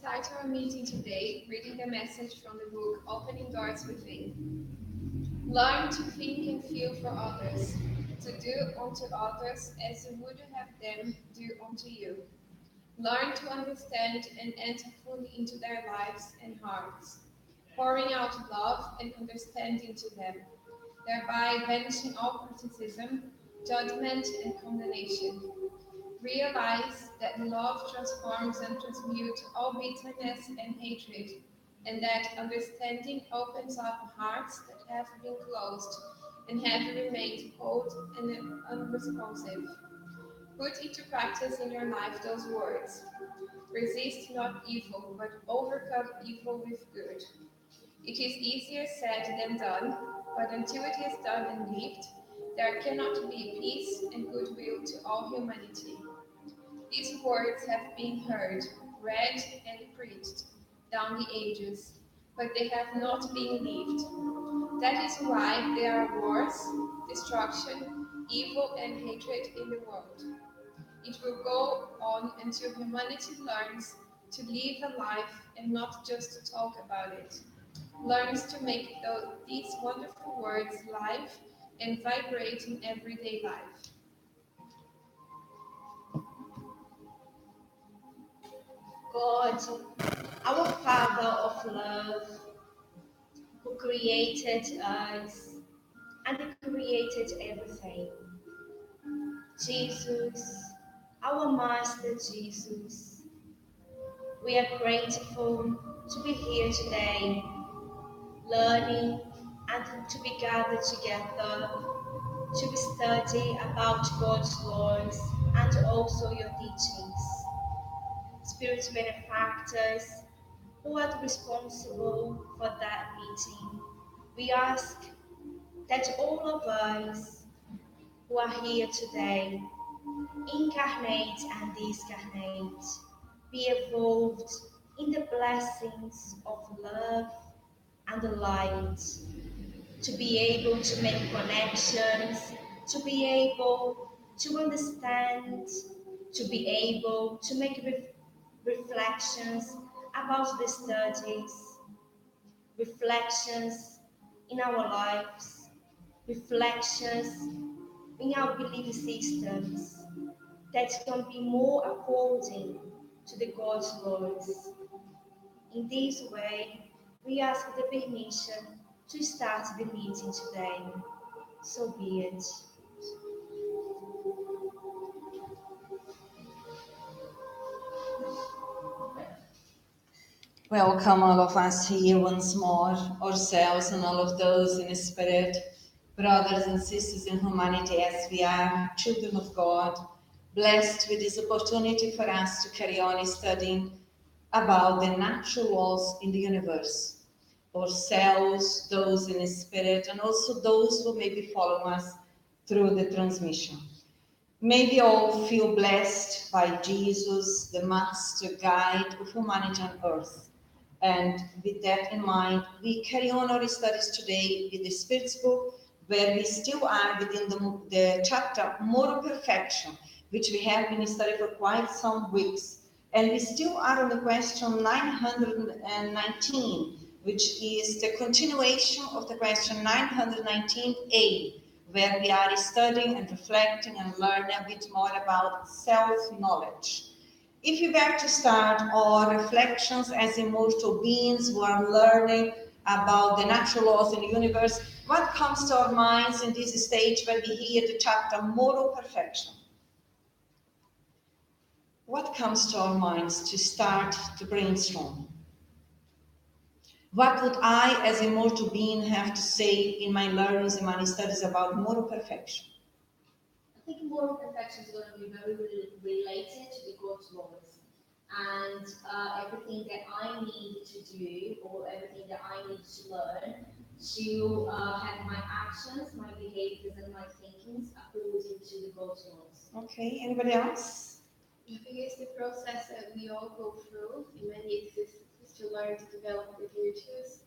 start our meeting today reading the message from the book Opening Doors Within. Learn to think and feel for others, to do unto others as you would have them do unto you. Learn to understand and enter fully into their lives and hearts, pouring out love and understanding to them, thereby banishing all criticism, judgment, and condemnation. Realize that love transforms and transmutes all bitterness and hatred, and that understanding opens up hearts that have been closed and have remained cold and unresponsive. Put into practice in your life those words. Resist not evil, but overcome evil with good. It is easier said than done, but until it is done and lived, there cannot be peace and goodwill to all humanity. These words have been heard, read, and preached down the ages, but they have not been lived. That is why there are wars, destruction, evil, and hatred in the world. It will go on until humanity learns to live a life and not just to talk about it. Learns to make these wonderful words live and vibrate in everyday life. God, our Father of love, who created us and created everything. Jesus, our Master Jesus, we are grateful to be here today, learning and to be gathered together to be study about God's laws and also your teachings. Spirit benefactors who are responsible for that meeting, we ask that all of us who are here today, incarnate and discarnate, be evolved in the blessings of love and light, to be able to make connections, to be able to understand, to be able to make reflections about the studies, reflections in our lives, reflections in our belief systems that can be more according to the God's laws. In this way, we ask the permission to start the meeting today. So be it. Welcome all of us here once more, ourselves and all of those in the spirit, brothers and sisters in humanity as we are, children of God, blessed with this opportunity for us to carry on studying about the natural laws in the universe. Ourselves, those in the spirit, and also those who may be following us through the transmission. May we all feel blessed by Jesus, the master guide of humanity on earth. And with that in mind, we carry on our studies today with the Spirit's book, where we still are within the chapter Moral Perfection, which we have been studying for quite some weeks. And we still are on the question 919, which is the continuation of the question 919a, where we are studying and reflecting and learning a bit more about self-knowledge. If we were to start our reflections as immortal beings who are learning about the natural laws in the universe, what comes to our minds in this stage when we hear the chapter Moral Perfection? What comes to our minds to start to brainstorm? What would I, as a mortal being, have to say in my learnings and my studies about moral perfection? I think moral perfection is going to be very related to the God's laws. And everything that I need to do, or everything that I need to learn, to have my actions, my behaviors, and my thinkings according to the God's laws. Okay, anybody else? I think it's the process that we all go through in many existences to learn to develop the virtues.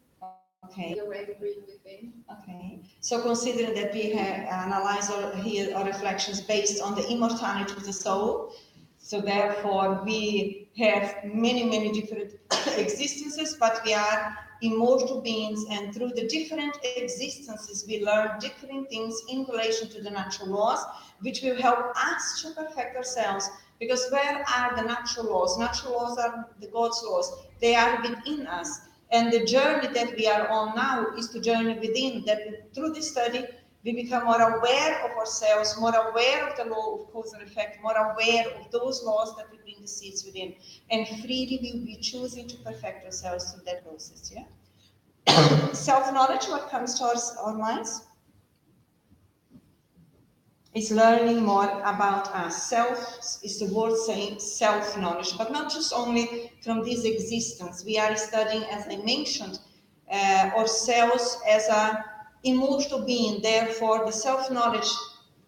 Okay. We already breathe within. Okay. So considering that we have analyzed our reflections based on the immortality of the soul, So therefore, we have many, many different existences, but we are immortal beings, and through the different existences, we learn different things in relation to the natural laws, which will help us to perfect ourselves. Because where are the natural laws? Natural laws are the God's laws. They are within us. And the journey that we are on now is to journey within, that through this study, we become more aware of ourselves, more aware of the law of cause and effect, more aware of those laws that we bring the seeds within, and freely we will be choosing to perfect ourselves through that process. Yeah. Self-knowledge, what comes to our minds, is learning more about us. Self is the word saying self-knowledge, but not just only from this existence. We are studying, as I mentioned, ourselves as a immortal being. Therefore, the self-knowledge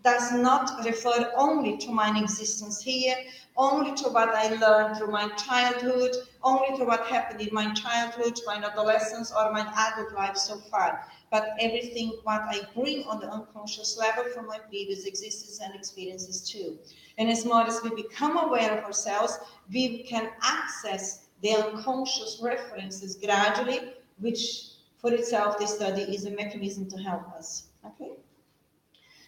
does not refer only to my existence here, only to what I learned through my childhood, only to what happened in my childhood, my adolescence, or my adult life so far, but everything what I bring on the unconscious level from my previous existences and experiences too. And as more as we become aware of ourselves, we can access the unconscious references gradually, which for itself, this study is a mechanism to help us. Okay?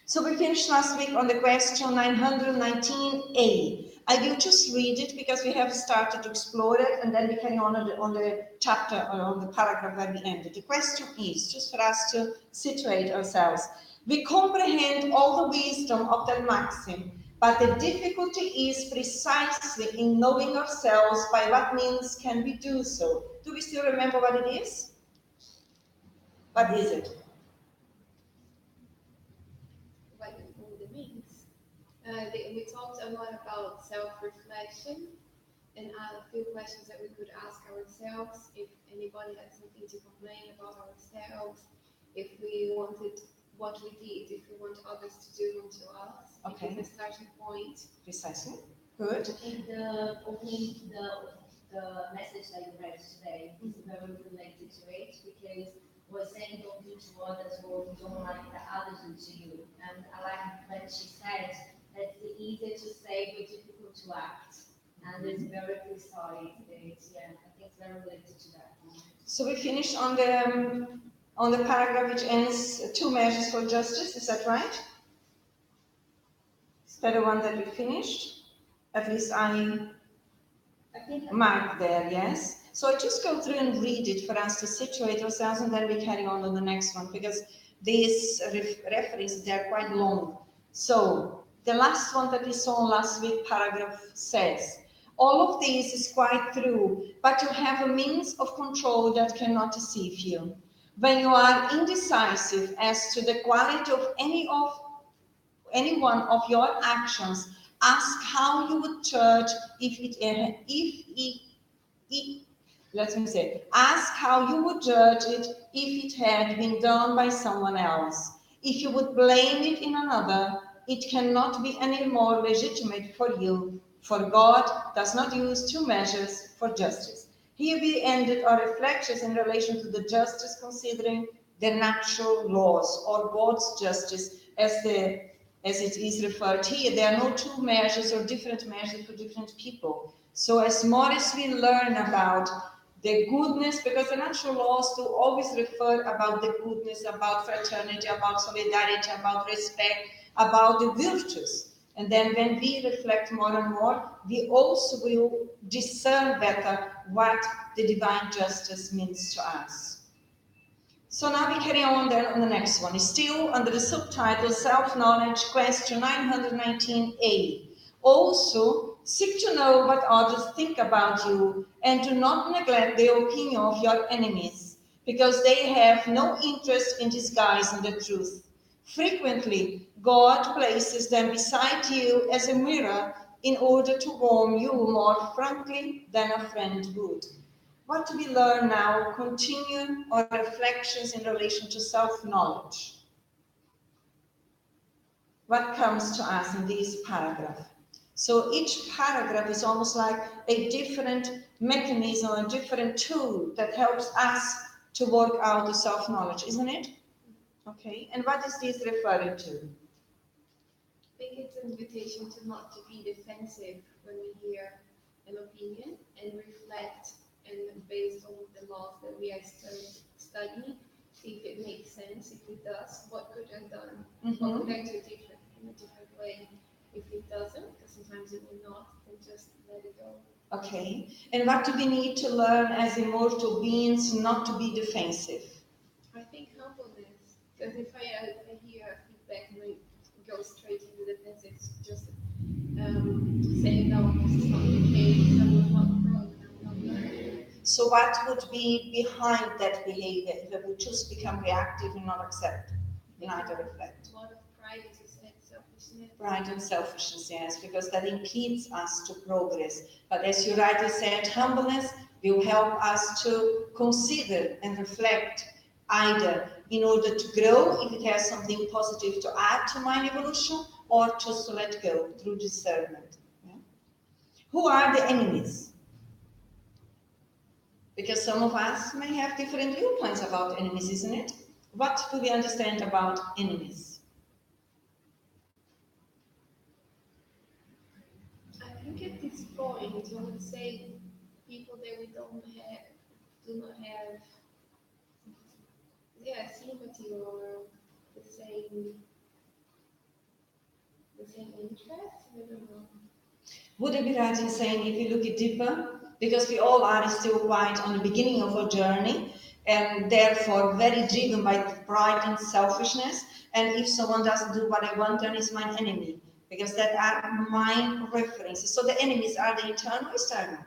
So we finished last week on the question 919a. I will just read it because we have started to explore it, and then we carry on the chapter or on the paragraph where we ended. The question is, just for us to situate ourselves, we comprehend all the wisdom of that maxim, but the difficulty is precisely in knowing ourselves. By what means can we do so? Do we still remember what it is? What is it? What all the means. We talked a lot about self-reflection, and a few questions that we could ask ourselves if anybody had something to complain about ourselves, if we wanted what we did, if we want others to do unto us. Okay. It is a starting point. Precisely. Good. I think the message that you read today is very related to it, because we're saying don't do to others what you don't like that others do to you. And I like when she said that it's easier to say but difficult to act. And it's very precise. Yeah, I think it's very related to that. So we finished on the paragraph which ends 2 measures for justice. Is that right? Is that the one that we finished? At least I think marked there, yes. So I just go through and read it for us to situate ourselves, and then we carry on the next one, because these references, they are quite long. So the last one that we saw last week, paragraph says, all of this is quite true, but you have a means of control that cannot deceive you. When you are indecisive as to the quality of any one of your actions, ask how you would judge ask how you would judge it if it had been done by someone else. If you would blame it in another, it cannot be any more legitimate for you, for God does not use 2 measures for justice. Here we ended our reflections in relation to the justice considering the natural laws, or God's justice as it is referred here. There are no 2 measures or different measures for different people. So as more as we learn about the goodness, because the natural laws do always refer about the goodness, about fraternity, about solidarity, about respect, about the virtues. And then when we reflect more and more, we also will discern better what the divine justice means to us. So now we carry on then on the next one. It's still under the subtitle Self-Knowledge, question 919a. Also, seek to know what others think about you, and do not neglect the opinion of your enemies, because they have no interest in disguising the truth. Frequently, God places them beside you as a mirror in order to warm you more frankly than a friend would. What do we learn now? Continue our reflections in relation to self-knowledge. What comes to us in this paragraph? So each paragraph is almost like a different mechanism, a different tool that helps us to work out the self-knowledge, isn't it? Okay, and what is this referring to? think it's an invitation to not to be defensive when we hear an opinion and reflect, and based on the laws that we are studying, if it makes sense, if it does, what could I have done? What could I do different in a different way? If it doesn't, because sometimes it will not, then just let it go. Okay. And what do we need to learn as immortal beings not to be defensive? I think humbleness. Because if I hear feedback and I go straight into the defense, it's just saying, no, this is not the case, I'm not wrong, I'm not learning. So what would be behind that behavior if it would just become reactive and not accept, neither reflect? A lot of pride, as you said, selfishness. Pride and selfishness, yes, because that impedes us to progress. But as you rightly said, humbleness will help us to consider and reflect, either in order to grow, if it has something positive to add to my evolution, or just to let go through discernment. Yeah? Who are the enemies? Because some of us may have different viewpoints about enemies, isn't it? What do we understand about enemies? I think at this point, I would say people that we do not have, sympathy or the same interest. I don't know. Would it be right in saying, if you look it deeper, because we all are still quite on the beginning of our journey, and therefore very driven by pride and selfishness, and if someone doesn't do what I want, then it's my enemy, because that are my references. So the enemies are the internal or external?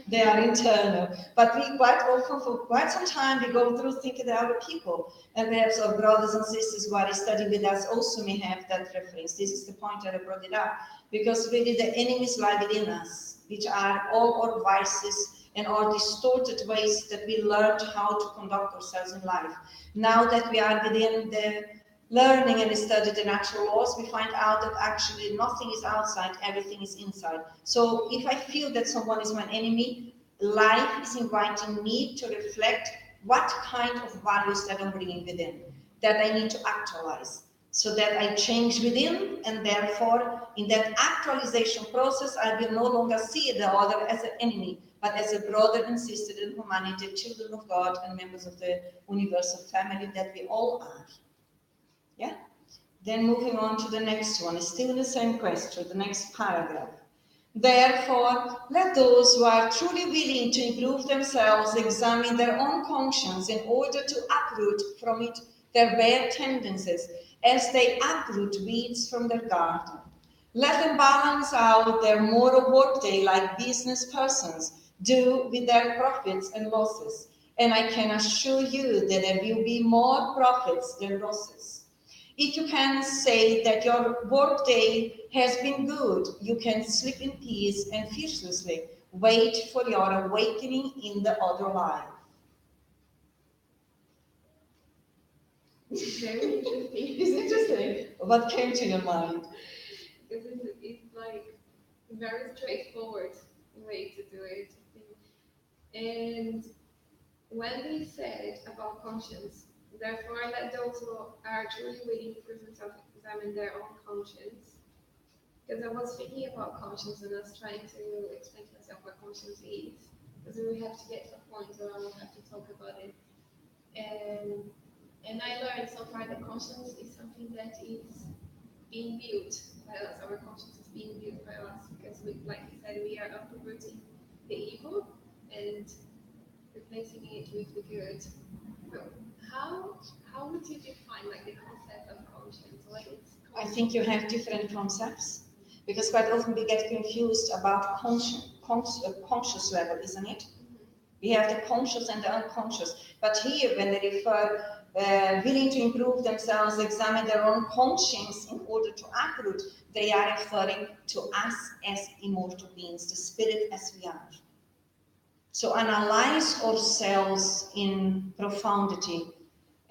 They are internal. But we quite often, for quite some time, we go through thinking that other people, and perhaps our brothers and sisters who are studying with us also may have that reference. This is the point that I brought it up, because really the enemies lie within us, which are all our vices and our distorted ways that we learned how to conduct ourselves in life. Now that we are within the learning and study the natural laws, we find out that actually nothing is outside, everything is inside. So if I feel that someone is my enemy, life is inviting me to reflect what kind of values that I'm bringing within, that I need to actualize, so that I change within, and therefore in that actualization process, I will no longer see the other as an enemy, but as a brother and sister in humanity, children of God and members of the universal family that we all are. Yeah. Then moving on to the next one, still the same question, the next paragraph. Therefore, let those who are truly willing to improve themselves examine their own conscience in order to uproot from it their bad tendencies, as they uproot weeds from their garden. Let them balance out their moral workday like business persons do with their profits and losses. And I can assure you that there will be more profits than losses. If you can say that your workday has been good, you can sleep in peace and fearlessly wait for your awakening in the other life. Very interesting. It's interesting. What came to your mind? Because it's like very straightforward way to do it. And when they said about conscience, therefore let those who are truly willing to examine their own conscience. Because I was thinking about conscience and I was trying to explain to myself what conscience is. Because we have to get to a point where I will have to talk about it. And I learned so far that conscience is something that is being built by us. Our conscience is being built by us because, like you said, we are uprooting the evil and replacing it with the good. So how would you define like the concept of conscience? What is conscience? I think you have different concepts, because quite often we get confused about conscious level, isn't it? We have the conscious and the unconscious. But here, when they refer willing to improve themselves, examine their own conscience in order to uproot, they are referring to us as immortal beings, the spirit as we are. So analyze ourselves in profundity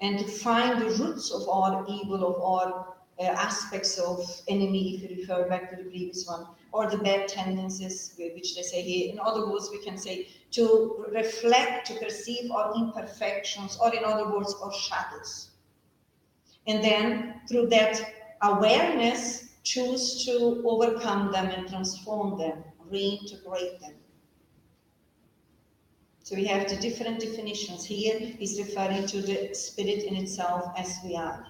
and to find the roots of our evil, of our aspects of enemy, if you refer back to the previous one, or the bad tendencies, which they say here. In other words, we can say to reflect, to perceive our imperfections, or in other words, our shadows. And then through that awareness choose to overcome them and transform them, reintegrate them. So we have the different definitions. Here is referring to the spirit in itself as we are.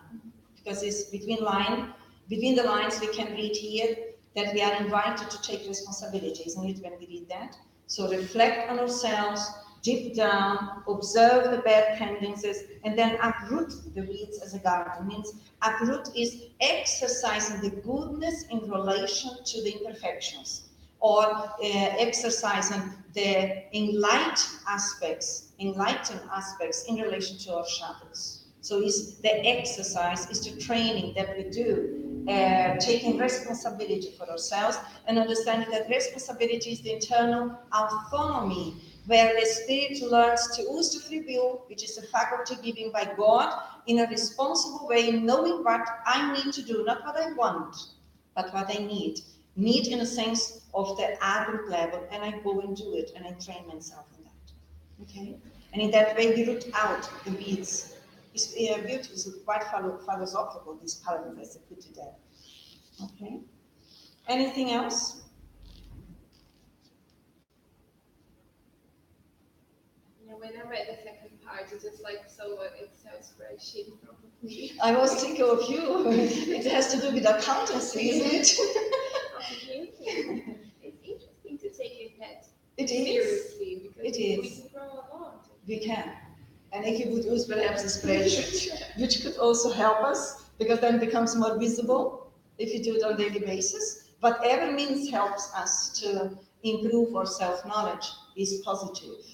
Because it's between the lines we can read here that we are invited to take responsibility, isn't it, when we read that? So reflect on ourselves, deep down, observe the bad tendencies, and then uproot the weeds as a garden. Means uproot is exercising the goodness in relation to the imperfections, or exercising the enlightened aspects in relation to our shadows. So is the exercise, is the training that we do, taking responsibility for ourselves and understanding that responsibility is the internal autonomy, where the spirit learns to use the free will, which is a faculty given by God, in a responsible way, knowing what I need to do, not what I want, but what I need. Need in a sense of the adult level, and I go and do it, and I train myself in that. Okay? And in that way, we root out the weeds. It's beautiful, it's quite philosophical, these paragraphs I put together. Okay? Anything else? Yeah, when I read the second part, it's just like so Excel spreadsheet probably. I was thinking of you. It has to do with accountancy, isn't it? It's interesting to take it that It is. seriously because It is. we can grow a lot. We can. And if you would use perhaps a spreadsheet, which could also help us, because then it becomes more visible if you do it on a daily basis. Whatever means helps us to improve our self-knowledge is positive.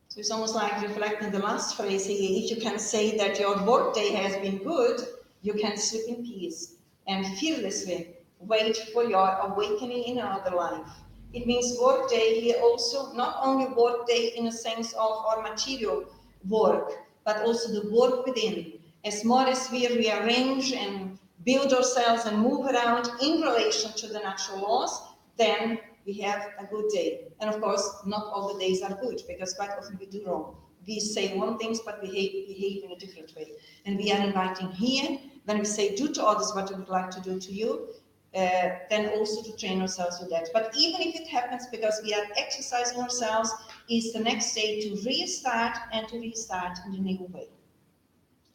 So it's almost like reflecting the last phrase here. If you can say that your work day has been good, you can sleep in peace and fearlessly wait for your awakening in another life. It means work day here also, not only work day in a sense of our material work, but also the work within. As more as we rearrange and build ourselves and move around in relation to the natural laws, then we have a good day. And of course, not all the days are good, because quite often we do wrong. We say one thing, but we behave in a different way. And we are inviting here, when we say do to others what we would like to do to you, then also to train ourselves with that. But even if it happens because we are exercising ourselves, is the next day to restart and to restart in a new way.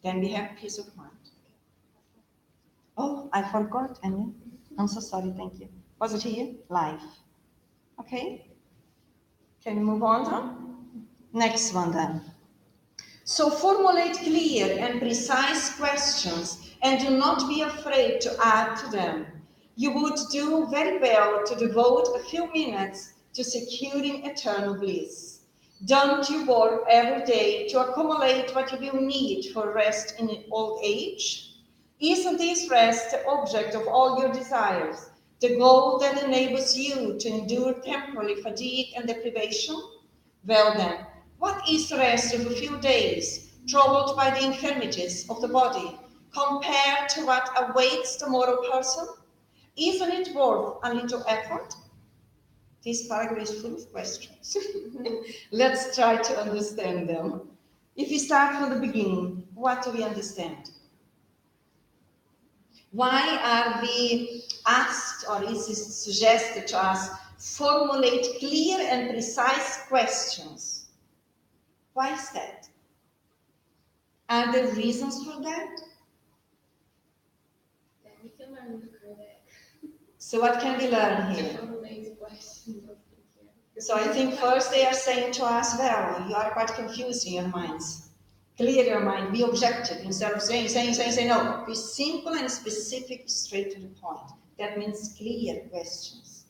Then we have peace of mind. Oh, I forgot, Anya. I'm so sorry, thank you. Was it here? Life. Okay? Can we move on then? Next one then. So formulate clear and precise questions and do not be afraid to add to them. You would do very well to devote a few minutes to securing eternal bliss. Don't you work every day to accumulate what you will need for rest in old age? Isn't this rest the object of all your desires, the goal that enables you to endure temporary fatigue and deprivation? Well then, what is the rest of a few days, troubled by the infirmities of the body, compared to what awaits the moral person? Isn't it worth a little effort? This paragraph is full of questions. Let's try to understand them. If we start from the beginning, what do we understand? Why are we asked, or is it suggested to us, formulate clear and precise questions? Why is that? Are there reasons for that? Then we can learn with Kardec. So what can we learn here? So I think first they are saying to us, well, you are quite confused in your minds. Clear your mind, be objective, instead of saying, no. Be simple and specific, straight to the point. That means clear questions.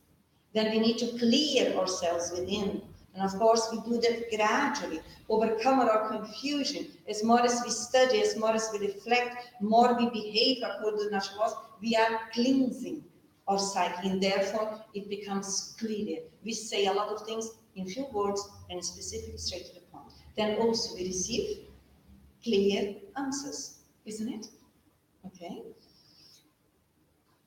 Then we need to clear ourselves within. And of course, we do that gradually, overcome our confusion. As more as we study, as more as we reflect, more we behave according to the natural laws, we are cleansing our psyche, and therefore it becomes clear. We say a lot of things in few words and specific, straight to the point. Then also we receive clear answers, isn't it? Okay.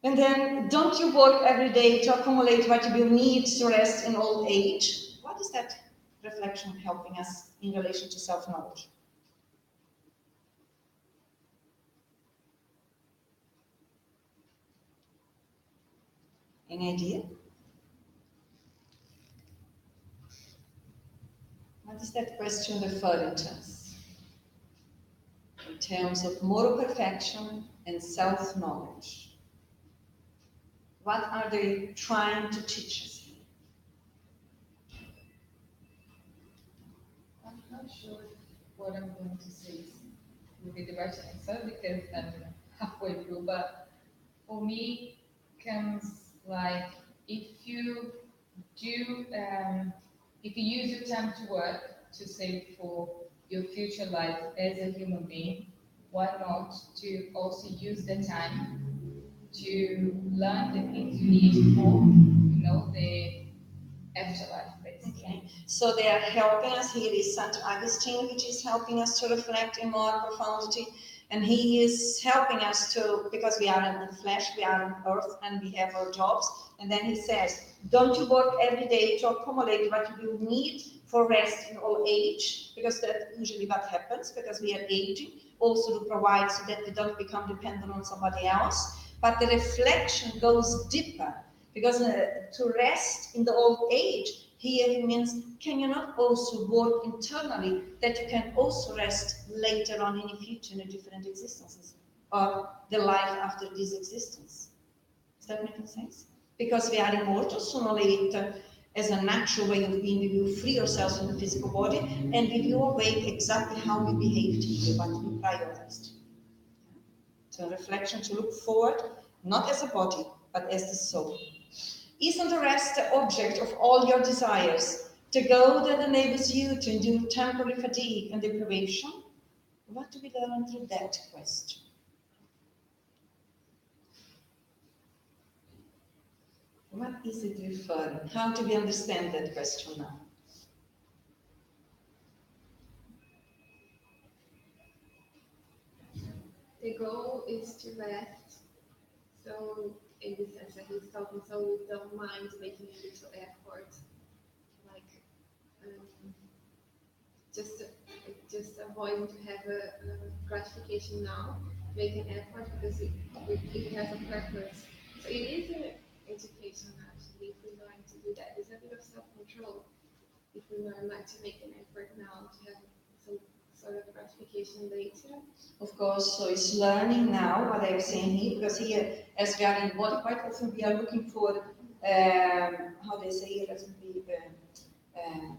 And then, don't you work every day to accumulate what you will need to rest in old age? What is that reflection helping us in relation to self-knowledge? Any idea? What is that question referring to us? In terms of moral perfection and self-knowledge. What are they trying to teach us? I'm not sure what I'm going to say will be the right answer because I'm halfway through, but for me, comes like if you do, if you use your time to work to save for your future life as a human being, why not to also use the time to learn the things you need for, the afterlife, basically. Okay. So they are helping us. Here is St. Augustine, which is helping us to reflect in more profundity. And he is helping us to, because we are in the flesh, we are on earth, and we have our jobs. And then he says, don't you work every day to accumulate what you need for rest in old age, because that's usually what happens, because we are aging, also to provide so that we don't become dependent on somebody else. But the reflection goes deeper, because to rest in the old age, here means, can you not also work internally that you can also rest later on in the future in different existences, or the life after this existence? Does that make sense? Because we are immortal, sooner or later, as a natural way of being, we will free ourselves from the physical body, and we will awake exactly how we behaved here, what we prioritized. So reflection to look forward, not as a body, but as the soul. Isn't the rest the object of all your desires? The goal that enables you to endure temporary fatigue and deprivation? What do we learn through that question? What is it referring? How do we understand that question now? The goal is to rest. So in the sense that he's talking, so we don't mind making a little effort, like just avoiding to have a gratification now, make an effort because it has a purpose. So it is an education actually. If we learn to do that, there's a bit of self-control. If we learn like to make an effort now to have some sort of gratification later. Of course, so it's learning now what I'm saying here, because here, as we are in body, quite often we are looking for, how they say it,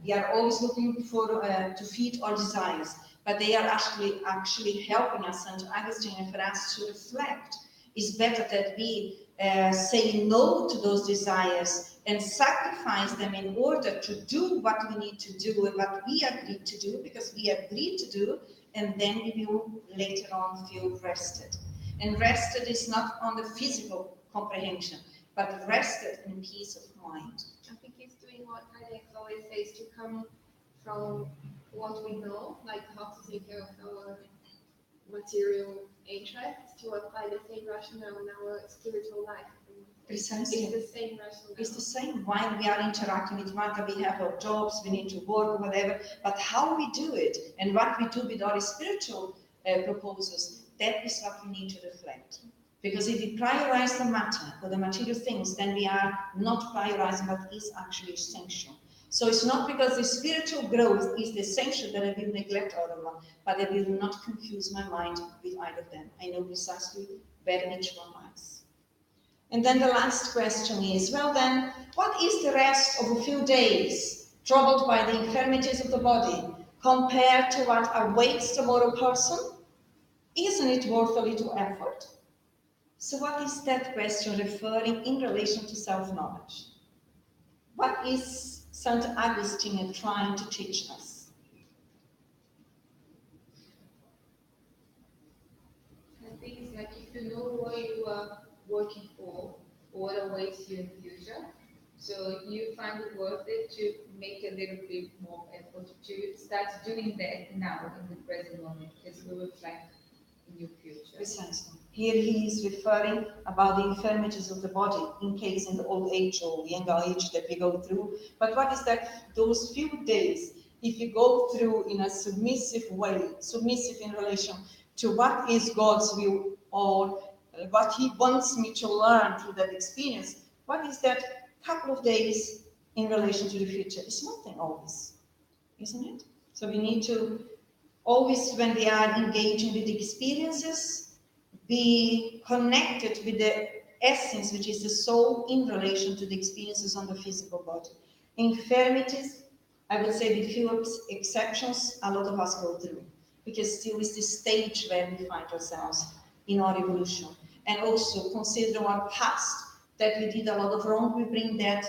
we are always looking for to feed our desires, but they are actually helping us, and Augustine, and for us to reflect. It's better that we say no to those desires and sacrifice them in order to do what we need to do and what we agreed to do, because we agreed to do, and then we will later on feel rested. And rested is not on the physical comprehension, but rested in peace of mind. I think it's doing what Kardec always says, to come from what we know, like how to take care of our material interests, to apply the same rationale in our spiritual life. Precisely. It's the same rationale. It's the same. While we are interacting with matter, we have our jobs, we need to work, whatever, but how we do it and what we do with our spiritual proposals, that is what we need to reflect. Because if we prioritize the matter or the material things, then we are not prioritizing what is actually essential. So it's not because the spiritual growth is the essential that I will neglect other one, but I will not confuse my mind with either of them. I know precisely where each one lies. And then the last question is, well then, what is the rest of a few days troubled by the infirmities of the body compared to what awaits the moral person? Isn't it worth a little effort? So what is that question referring in relation to self-knowledge? What is St. Augustine trying to teach us? I think it's like if you know what you are working for, or what awaits you in the future, so you find it worth it to make a little bit more effort to start doing that now in the present moment, because it will reflect in your future. Precisely. Here he is referring about the infirmities of the body, in case in the old age or younger age that we go through. But what is that? Those few days, if you go through in a submissive way, submissive in relation to what is God's will or what he wants me to learn through that experience, What is that couple of days in relation to the future? It's nothing always, isn't it? So we need to always, when we are engaging with the experiences, be connected with the essence, which is the soul, in relation to the experiences on the physical body. Infirmities, I would say with few exceptions, a lot of us go through, because still is this stage where we find ourselves in our evolution. And also consider our past, that we did a lot of wrong, we bring that,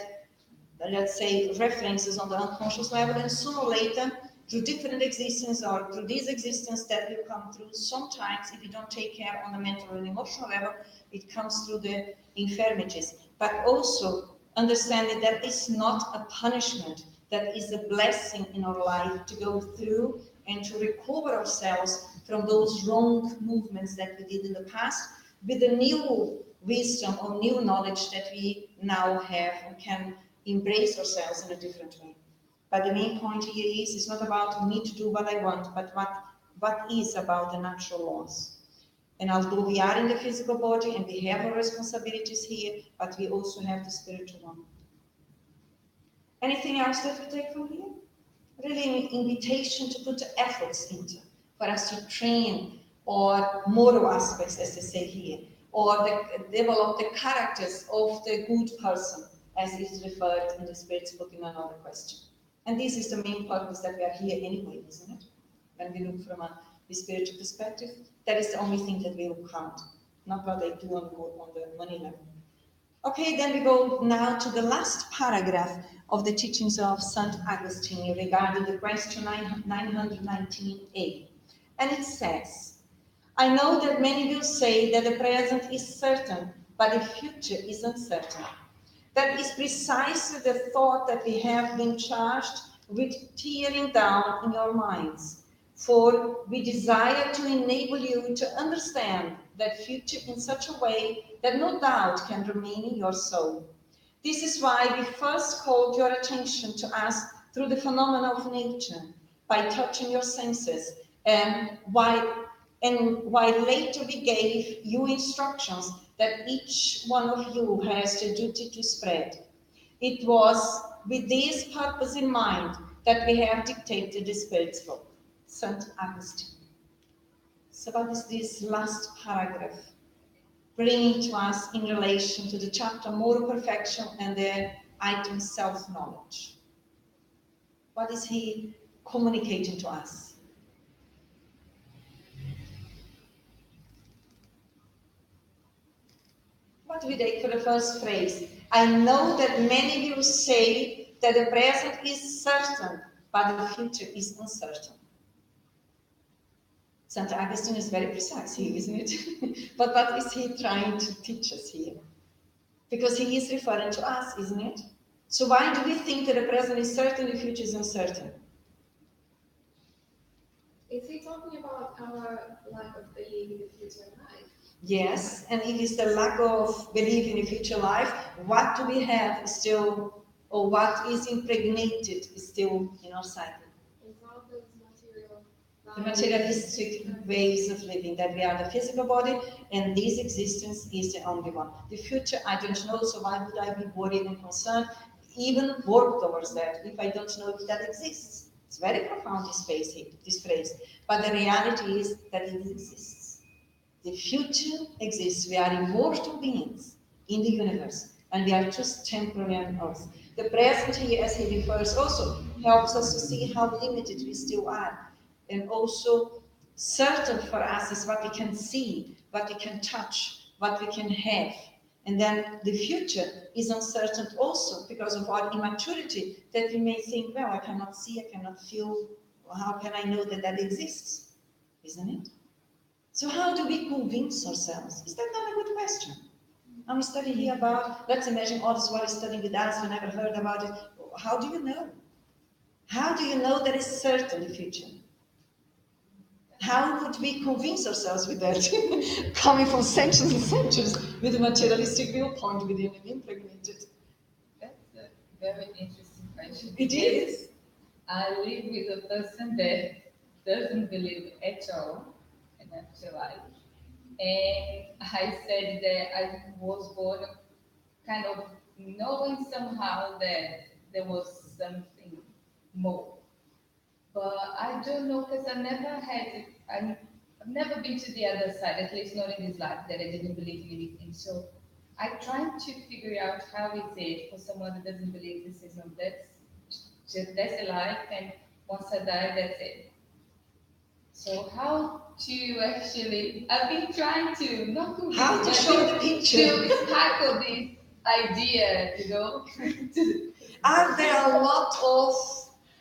let's say, references on the unconscious level, and sooner or later, through different existence or through this existence that will come through, sometimes if you don't take care on the mental and emotional level, it comes through the infirmities. But also understanding that it's not a punishment, that is a blessing in our life to go through and to recover ourselves from those wrong movements that we did in the past, with the new wisdom or new knowledge that we now have and can embrace ourselves in a different way. But the main point here is, it's not about me to do what I want, but what is about the natural laws. And although we are in the physical body and we have our responsibilities here, but we also have the spiritual one. Anything else that we take from here? Really an invitation to put efforts into, for us to train or moral aspects, as they say here, or develop the characters of the good person, as is referred in the Spirit's book in another question. And this is the main purpose that we are here anyway, isn't it? When we look from the spiritual perspective, that is the only thing that will count, not what they do on the money level. Okay, then we go now to the last paragraph of the teachings of St. Augustine regarding the question 919a. And it says, I know that many will say that the present is certain, but the future is uncertain. That is precisely the thought that we have been charged with tearing down in your minds. For we desire to enable you to understand that future in such a way that no doubt can remain in your soul. This is why we first called your attention to us through the phenomena of nature, by touching your senses, and while later we gave you instructions that each one of you has the duty to spread. It was with this purpose in mind that we have dictated the Spirit's book, St. Augustine. So what is this last paragraph bringing to us in relation to the chapter Moral Perfection and the item Self-Knowledge? What is he communicating to us? What do we take for the first phrase? I know that many will say that the present is certain, but the future is uncertain. St. Augustine is very precise here, isn't it? But what is he trying to teach us here? Because he is referring to us, isn't it? So why do we think that the present is certain, the future is uncertain? Is he talking about our lack of belief in the future life? Yes, and it is the lack of belief in the future life. What do we have still, or what is impregnated still in our psyche? It's all those material The materialistic ways of living, that we are the physical body and this existence is the only one. The future, I don't know, so why would I be worried and concerned? Even work towards that if I don't know if that exists. It's very profound, this phrase. But the reality is that it exists. The future exists. We are immortal beings in the universe and we are just temporary on earth. The present here, as he refers, also helps us to see how limited we still are. And also certain for us is what we can see, what we can touch, what we can have. And then the future is uncertain also because of our immaturity, that we may think, well, I cannot see, I cannot feel, how can I know that that exists? Isn't it? So how do we convince ourselves? Is that not a good question? I'm studying here about, let's imagine others who are studying with us, who never heard about it. How do you know? How do you know that it's certain, the future? How would we convince ourselves with that? Coming from centuries and centuries with a materialistic viewpoint within and impregnated. That's a very interesting question. It is. I live with a person that doesn't believe at all in afterlife. And I said that I was born kind of knowing somehow that there was something more. But I don't know, because I've never been to the other side, at least not in this life, that I didn't believe in anything. So I tried to figure out how is it for someone that doesn't believe this is no, that's a life, and once I die, that's it. So how to actually, I've been trying to, not to How to show the picture. to tackle this idea, Are there a lot of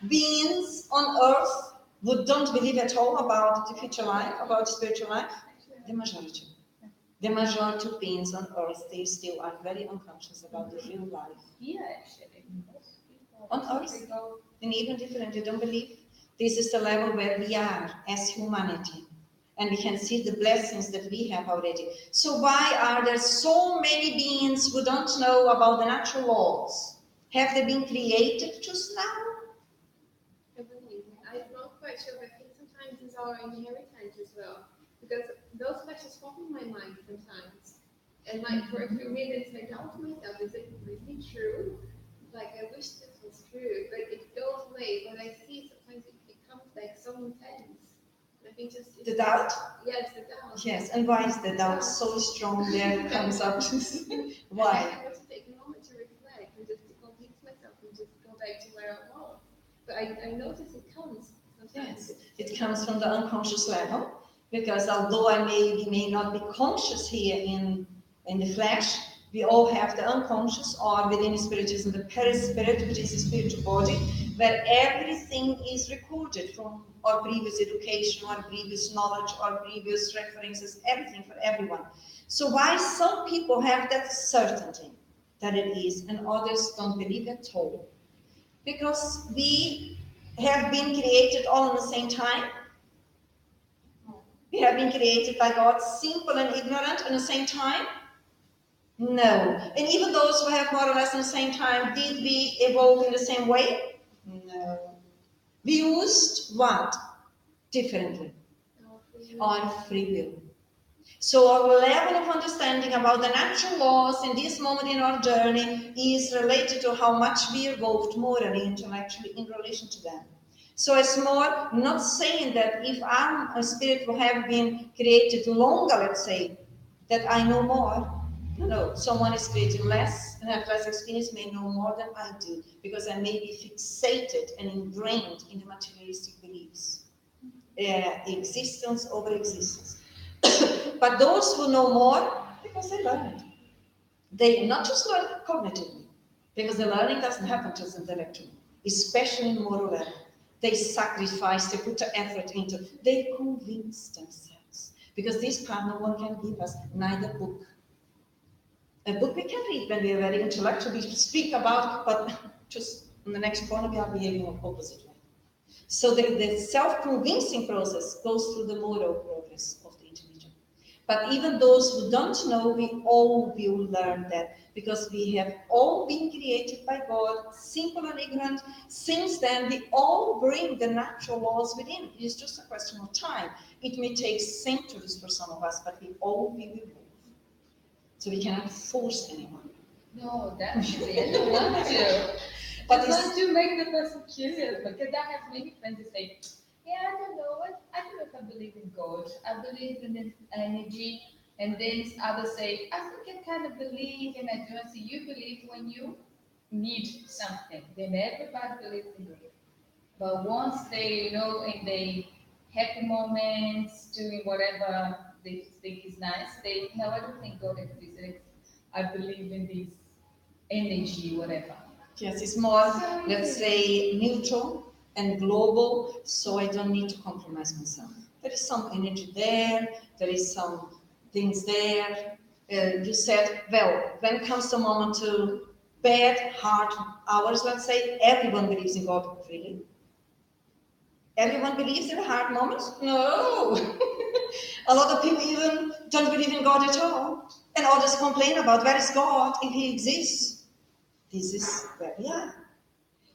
beings on earth who don't believe at all about the future life, about spiritual life? The majority. The majority of beings on earth, they still are very unconscious about the real life. Yeah, actually. Most people On earth, and even different, they don't believe. This is the level where we are as humanity. And we can see the blessings that we have already. So why are there so many beings who don't know about the natural laws? Have they been created just now? I'm not quite sure, but I think sometimes it's our inheritance as well. Because those questions pop in my mind sometimes. And like for a few minutes I doubt myself, is it really true? Like I wish this was true, but it goes away. But I see sometimes it comes like so intense. I think just The doubt? Yes, the doubt. Yes, and why is the doubt so strong there it comes up? Why? I want to take a moment to reflect and just to convince myself and just go back to where I was. But I notice it comes sometimes. Yes, it comes from the unconscious level, because although we may not be conscious here in the flesh, we all have the unconscious, or within Spiritism, the perispirit, which is the spiritual body, where everything is recorded from our previous education, our previous knowledge, our previous references, everything for everyone. So why some people have that certainty that it is, and others don't believe at all? Because we have been created all at the same time. We have been created by God, simple and ignorant at the same time. No. And even those who have more or less at the same time, did we evolve in the same way? No. We used what? Differently. Our free will. So our level of understanding about the natural laws in this moment in our journey is related to how much we evolved morally, intellectually in relation to them. So it's more not saying that if I'm a spirit who have been created longer, let's say, that I know more. No, someone is created less and have less experience may know more than I do, because I may be fixated and ingrained in the materialistic beliefs. Existence over existence. But those who know more, because they learn it. They not just learn cognitively, because the learning doesn't happen just intellectually, especially in moral level. They sacrifice, they put the effort into, they convince themselves. Because this part no one can give us, neither book. A book we can read when we are very intellectual, we speak about, but just in the next corner we are behaving opposite way. So the self-convincing process goes through the moral progress of the individual. But even those who don't know, we all will learn that, because we have all been created by God, simple and ignorant. Since then, we all bring the natural laws within. It is just a question of time. It may take centuries for some of us, but we all will evolve. So we cannot force anyone. No, definitely. I don't want to. But I want to make the person curious, because I have many friends who say, yeah, I don't know if I believe in God. I believe in this energy. And then others say, I think I kind of believe, and I don't see you believe when you need something. Then everybody believes in God. But once they, in the happy moments, doing whatever they think is nice, they, no, I don't think God exists. I believe in this energy, whatever. Yes, it's more, let's say, neutral and global, so I don't need to compromise myself. There is some energy there is some things there. You said, well, when it comes to a moment to bad, hard hours, let's say, everyone believes in God, really? Everyone believes in hard moments? No! A lot of people even don't believe in God at all. And others complain about, where is God if He exists? This is where we are.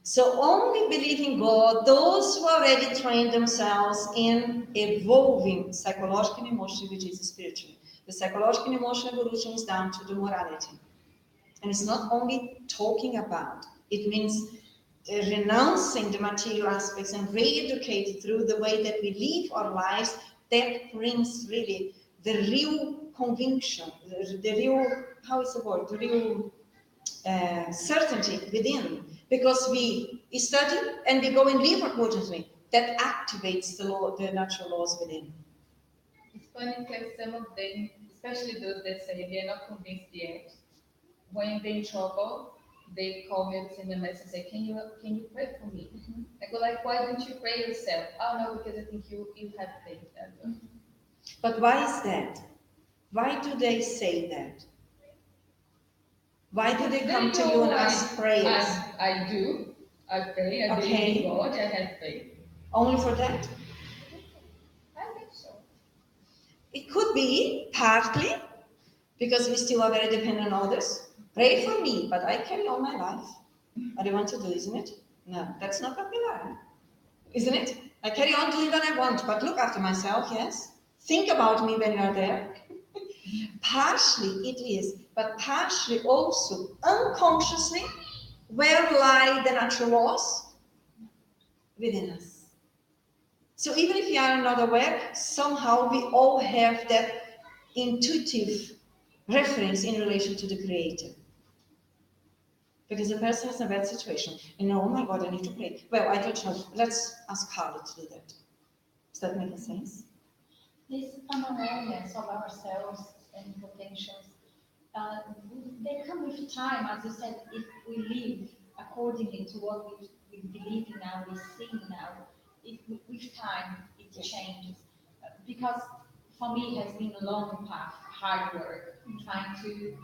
So only believe in God those who already trained themselves in evolving psychologically and emotionally, which is spiritually. The psychological and emotional evolution is down to the morality. And it's not only talking about, it means renouncing the material aspects and re-educate through the way that we live our lives. That brings really the real conviction, the real, how is the word, the real certainty within. Because we study and we go and live accordingly. That activates the natural laws within. It's funny because some of them, especially those that say they're not convinced yet, when they're in trouble, they call me and send me a message and say, can you pray for me? Mm-hmm. I go like, why don't you pray yourself? Oh no, because I think you have faith. Mm-hmm. But why is that? Why do they say that? Why do they come to you and ask prayers? I do. I pray. I believe in God. I have faith. Only for that? I think so. It could be partly because we still are very dependent on others. Pray for me, but I carry on my life. What I want to do, isn't it? No, that's not what we learn. Isn't it? I carry on doing what I want, but look after myself, yes? Think about me when you are there. Partially it is, but partially also unconsciously, where lie the natural laws? Within us. So even if you are not aware, somehow we all have that intuitive reference in relation to the Creator. Because a person is in a bad situation, and oh my God, I need to pray. Well, I don't know. Let's ask Carla to do that. Does that make sense? This unawareness of ourselves and potentials, they come with time, as you said, if we live accordingly to what we believe in now, we see now, with time it changes. Because for me it has been a long path, hard work, trying to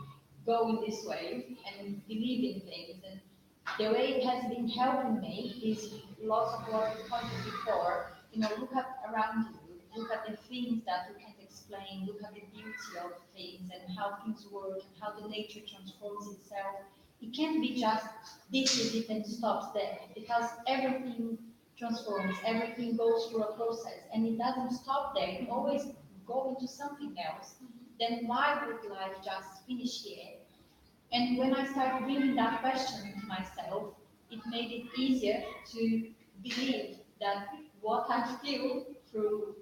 go in this way and believe in things. And the way it has been helping me is lots of what we pointed before, look at around you, look at the things that you can't explain, look at the beauty of things and how things work and how the nature transforms itself. It can't be just this is it and stops there, because everything transforms, everything goes through a process, and it doesn't stop there. It always go into something else. Then why would life just finish here? And when I started bringing that question to myself, it made it easier to believe that what I feel through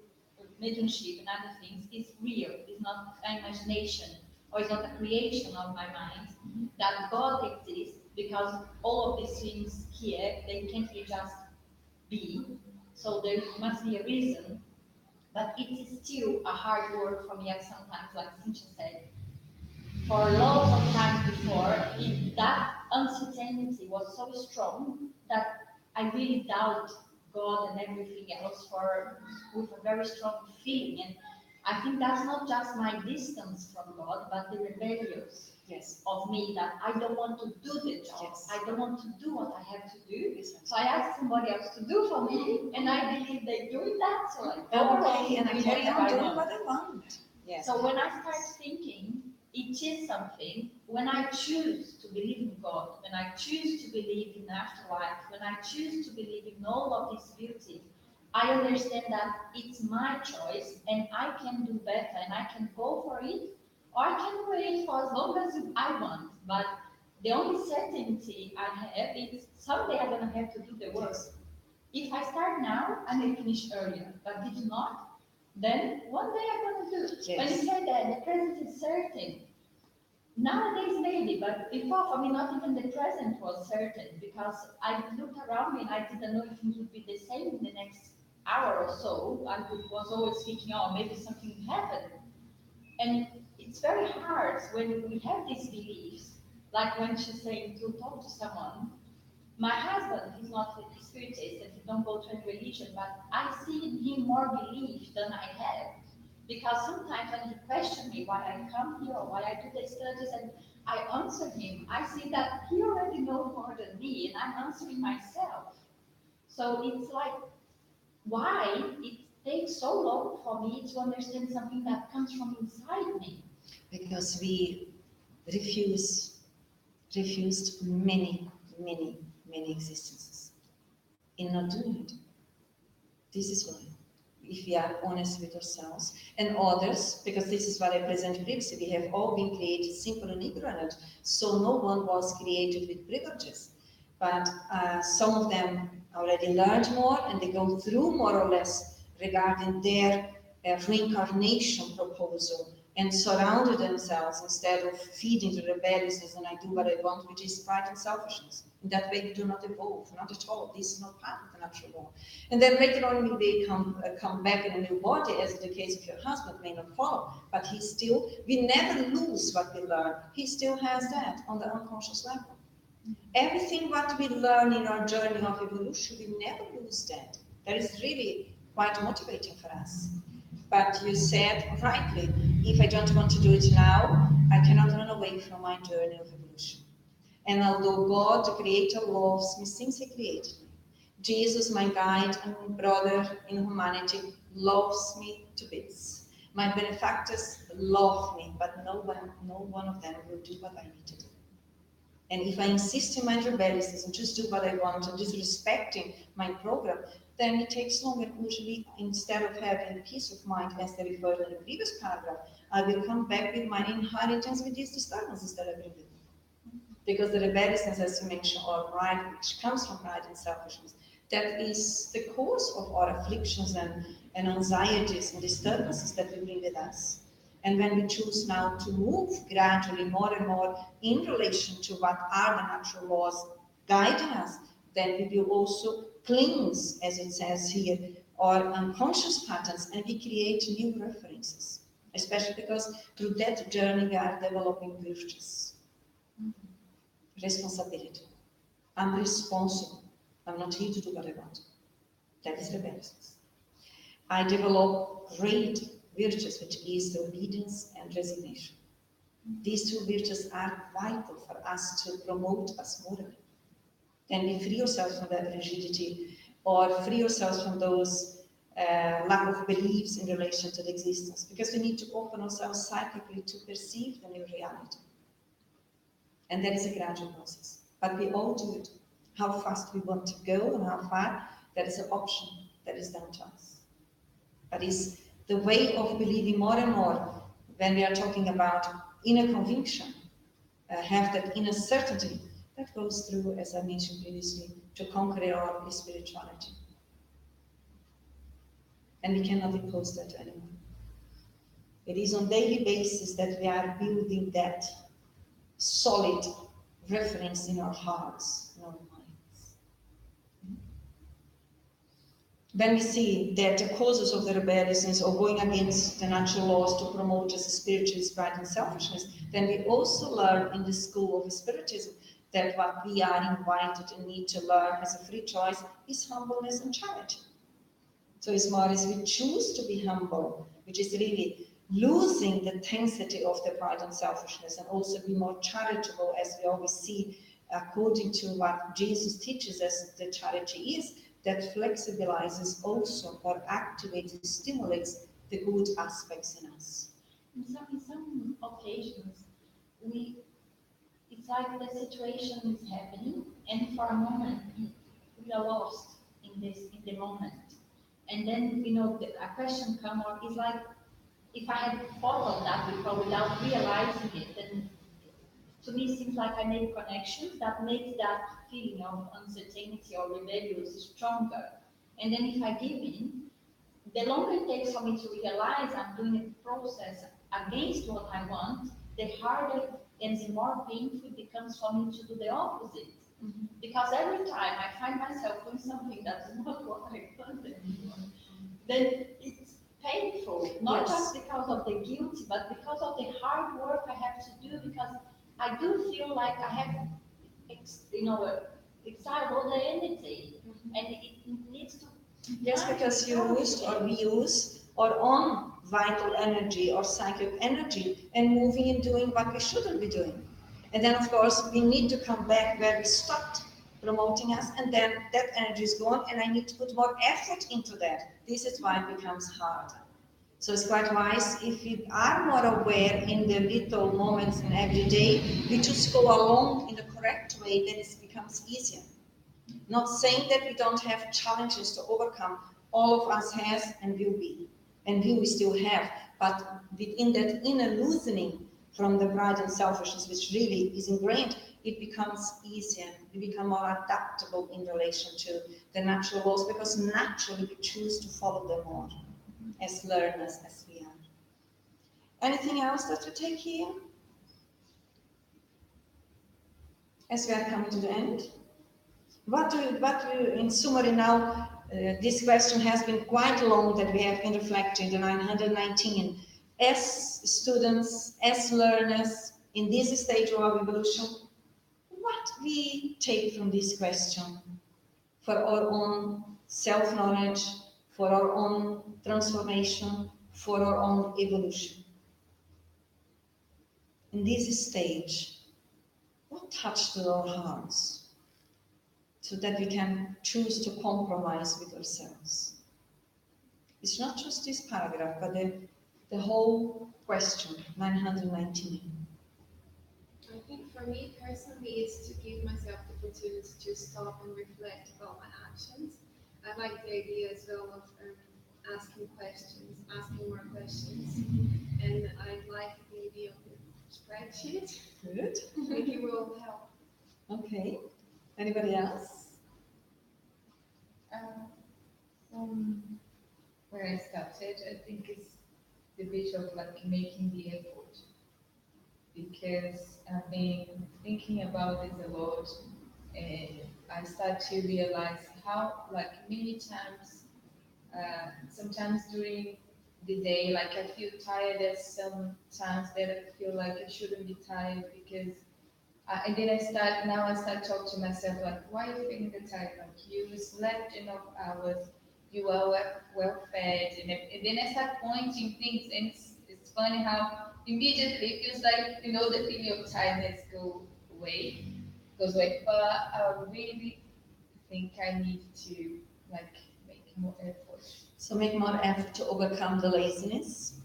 mediumship and other things is real, is not imagination, or is not a creation of my mind, that God exists, because all of these things here, they can't be just be, so there must be a reason, but it is still a hard work for me at sometimes, like Cynthia said. For lots of times before, that uncertainty was so strong that I really doubt God and everything else with a very strong feeling. And I think that's not just my distance from God, but the rebellious of me, that I don't want to do the job. Yes. I don't want to do what I have to do. Yes. So I ask somebody else to do for me, and I believe they're doing that. So I carry on doing what I want. Yes. So when I start thinking, it is something, when I choose to believe in God, when I choose to believe in afterlife, when I choose to believe in all of this beauty, I understand that it's my choice and I can do better and I can go for it, or I can wait for as long as I want. But the only certainty I have is someday I'm going to have to do the work. If I start now, I may finish earlier, but if not, then one day I'm going to do it. Yes. When you say that the present is certain, nowadays maybe, but before for me not even the present was certain, because I looked around me and I didn't know if things would be the same in the next hour or so. I was always thinking, oh, maybe something happened. And it's very hard when we have these beliefs, like when she's saying to talk to someone. My husband, he's not a spiritist and he don't go to any religion, but I see in him more belief than I have. Because sometimes when he questions me why I come here or why I do the studies and I answer him, I see that he already knows more than me and I'm answering myself. So it's like, why it takes so long for me to understand something that comes from inside me? Because we refused many existences in not doing it. This is why if we are honest with ourselves, and others, because this is what I presented previously, we have all been created simple and ignorant, so no one was created with privileges. But some of them already learned more, and they go through more or less regarding their reincarnation proposal, and surrounded themselves instead of feeding the rebelliousness and I do what I want, which is pride and selfishness. In that way, we do not evolve, not at all. This is not part of the natural law. And then later on, they come back in a new body, as in the case of your husband, may not follow, but he still, we never lose what we learn. He still has that on the unconscious level. Everything what we learn in our journey of evolution, we never lose that. That is really quite motivating for us. But you said rightly, if I don't want to do it now, I cannot run away from my journey of evolution. And although God, the Creator, loves me since He created me, Jesus, my guide and brother in humanity, loves me to bits. My benefactors love me, but no one of them will do what I need to do. And if I insist in my rebelliousness and just do what I want and disrespecting my program, then it takes longer. Usually, instead of having peace of mind, as they referred in the previous paragraph, I will come back with my inheritance with these disturbances that I bring with me. Because the rebelliousness, as you mentioned, or pride, which comes from pride and selfishness, that is the cause of our afflictions and anxieties and disturbances that we bring with us. And when we choose now to move gradually more and more in relation to what are the natural laws guiding us, then we will also cleanse, as it says here, our unconscious patterns, and we create new references, especially because through that journey we are developing virtues. Responsibility. I'm responsible. I'm not here to do what I want. That is rebelliousness. I develop great virtues, which is the obedience and resignation. These two virtues are vital for us to promote us morally. Then we free ourselves from that rigidity, or free ourselves from those lack of beliefs in relation to the existence, because we need to open ourselves psychically to perceive the new reality. And that is a gradual process. But we all do it. How fast we want to go and how far, that is an option that is down to us. But it's the way of believing more and more when we are talking about inner conviction, have that inner certainty that goes through, as I mentioned previously, to conquer our spirituality. And we cannot impose that anymore. It is on daily basis that we are building that solid reference in our hearts, in our minds. When we see that the causes of the rebelliousness or going against the natural laws to promote as a spiritual pride and selfishness, then we also learn in the school of Spiritism that what we are invited and need to learn as a free choice is humbleness and charity. So as more as we choose to be humble, which is really losing the intensity of the pride and selfishness, and also be more charitable, as we always see according to what Jesus teaches us the charity is, that flexibilizes also or activates, stimulates the good aspects in us. In some occasions, it's like the situation is happening, and for a moment we are lost in the moment. And then, a question comes, or it's like, if I had thought of that before without realizing it, then to me it seems like I made connections that makes that feeling of uncertainty or rebellious stronger. And then if I give in, the longer it takes for me to realize I'm doing a process against what I want, the harder and the more painful it becomes for me to do the opposite. Mm-hmm. Because every time I find myself doing something that is not what I wanted anymore, then it's painful, not just because of the guilt, but because of the hard work I have to do, because I do feel like I have, exiled all the energy, and it needs to... Yes, because we use our own vital energy or psychic energy and moving and doing what we shouldn't be doing. And then, of course, we need to come back where we stopped promoting us, and then that energy is gone, and I need to put more effort into that. This is why it becomes harder. So it's quite wise if we are more aware in the little moments in every day, we just go along in the correct way, then it becomes easier. Not saying that we don't have challenges to overcome. all of us has and will be, and will still have. But within that inner loosening from the pride and selfishness, which really is ingrained, it becomes easier. We become more adaptable in relation to the natural laws, because naturally we choose to follow them more as learners as we are. Anything else that you take here? As we are coming to the end, what do you in summary now? This question has been quite long that we have been reflecting, the 919. As students, as learners, in this stage of our evolution, what we take from this question for our own self-knowledge, for our own transformation, for our own evolution. In this stage, what touched our hearts so that we can choose to compromise with ourselves? It's not just this paragraph, but the whole question, 919. I think for me personally, it's to give myself the opportunity to stop and reflect about my actions. I like the idea as well of asking questions, asking more questions, and I like the idea of the spreadsheet. Good. I think it will help. Okay. Anybody else? From where I started, I think it's the bit of like making the effort, because I've been thinking about this a lot, and I start to realize how, like, many times, sometimes during the day, like I feel tired at some times that I feel like I shouldn't be tired, because and then I start talking to myself like, why are you feeling the tired? Like, you slept enough hours, you are well fed, and then I start pointing things, and it's funny how immediately it feels like, the feeling of tiredness goes away. But I really think I need to, like, make more effort. So make more effort to overcome the laziness,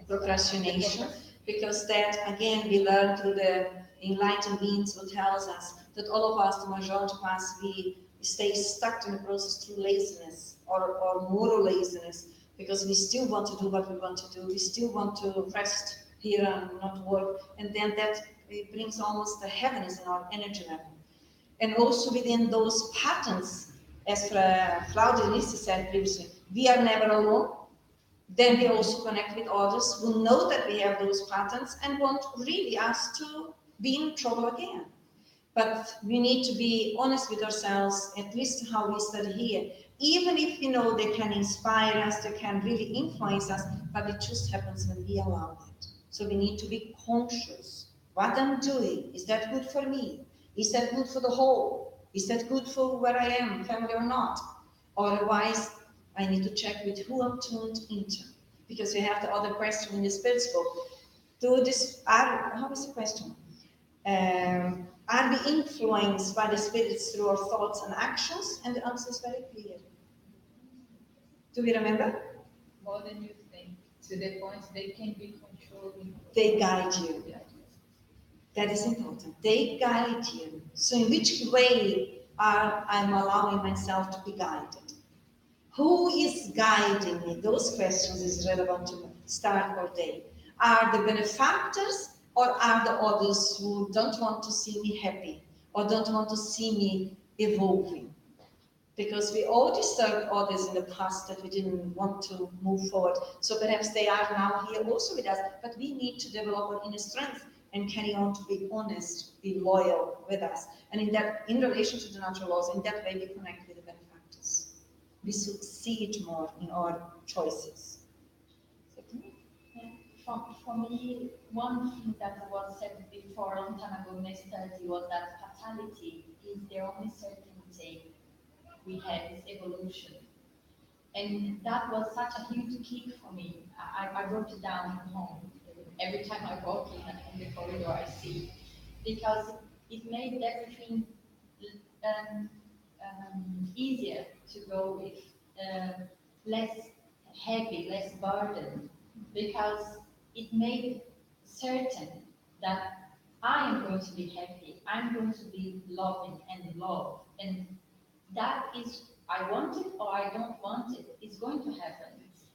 procrastination, because that, again, we learn through the enlightened beings who tells us that all of us, the majority of us, we stay stuck in the process through laziness or moral laziness, because we still want to do what we want to do. We still want to rest here and not work. And then that it brings almost the heaviness in our energy level. And also within those patterns, as Claudia said previously, we are never alone. Then we also connect with others who know that we have those patterns and want really us to be in trouble again. But we need to be honest with ourselves, at least how we study here. Even if we know they can inspire us, they can really influence us, but it just happens when we allow it. So we need to be conscious. What I'm doing, is that good for me? Is that good for the whole? Is that good for where I am, family or not? Otherwise, I need to check with who I'm tuned into. Because we have the other question in the Spirit's book. How is the question? Are we influenced by the spirits through our thoughts and actions? And the answer is very clear. Do we remember? More than you think, to the point they can be controlling. They guide you. That is important. They guide you. So in which way I'm allowing myself to be guided? Who is guiding me? Those questions is relevant to start our day. Are the benefactors, or are the others who don't want to see me happy or don't want to see me evolving? Because we all disturbed others in the past that we didn't want to move forward. So perhaps they are now here also with us, but we need to develop our inner strength and carry on to be honest, be loyal with us. And in relation to the natural laws, in that way we connect with the benefactors. We succeed more in our choices. For me, one thing that was said before a long time ago in my study was that fatality is the only certainty we have, is evolution. And that was such a huge kick for me. I wrote it down at home. Every time I walk in the corridor, I see, because it made everything easier to go with, less heavy, less burden, because it made certain that I am going to be happy, I'm going to be loving and loved, and that is I want it or I don't want it, it's going to happen.